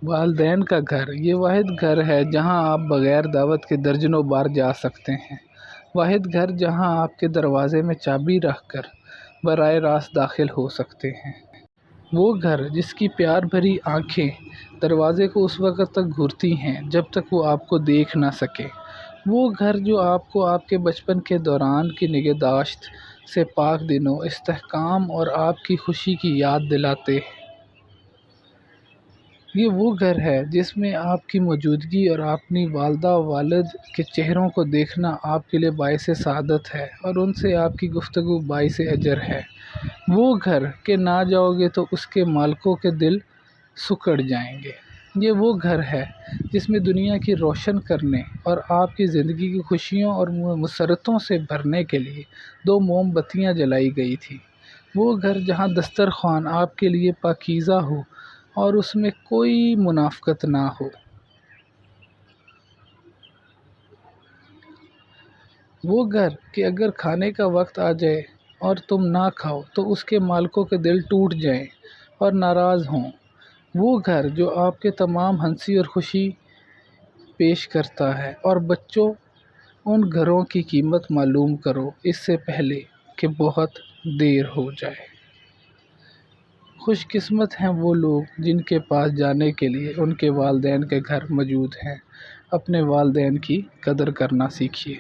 والدین کا گھر یہ واحد گھر ہے جہاں آپ بغیر دعوت کے درجنوں بار جا سکتے ہیں۔ واحد گھر جہاں آپ کے دروازے میں چابی رکھ کر براہ راست داخل ہو سکتے ہیں۔ وہ گھر جس کی پیار بھری آنکھیں دروازے کو اس وقت تک گھورتی ہیں جب تک وہ آپ کو دیکھ نہ سکے۔ وہ گھر جو آپ کو آپ کے بچپن کے دوران کی نگہداشت سے پاک دنوں، استحکام اور آپ کی خوشی کی یاد دلاتے ہیں۔ یہ وہ گھر ہے جس میں آپ کی موجودگی اور اپنی والدہ و والد کے چہروں کو دیکھنا آپ کے لیے باعث سعادت ہے اور ان سے آپ کی گفتگو باعث اجر ہے۔ وہ گھر کہ نہ جاؤ گے تو اس کے مالکوں کے دل سکڑ جائیں گے۔ یہ وہ گھر ہے جس میں دنیا کی روشن کرنے اور آپ کی زندگی کی خوشیوں اور مسرتوں سے بھرنے کے لیے 2 موم بتیاں جلائی گئی تھیں۔ وہ گھر جہاں دسترخوان آپ کے لیے پاکیزہ ہو اور اس میں کوئی منافقت نہ ہو۔ وہ گھر کہ اگر کھانے کا وقت آ جائے اور تم نہ کھاؤ تو اس کے مالکوں کے دل ٹوٹ جائیں اور ناراض ہوں۔ وہ گھر جو آپ کے تمام ہنسی اور خوشی پیش کرتا ہے۔ اور بچوں، ان گھروں کی قیمت معلوم کرو اس سے پہلے کہ بہت دیر ہو جائے۔ خوش قسمت ہیں وہ لوگ جن کے پاس جانے کے لیے ان کے والدین کے گھر موجود ہیں۔ اپنے والدین کی قدر کرنا سیکھیے۔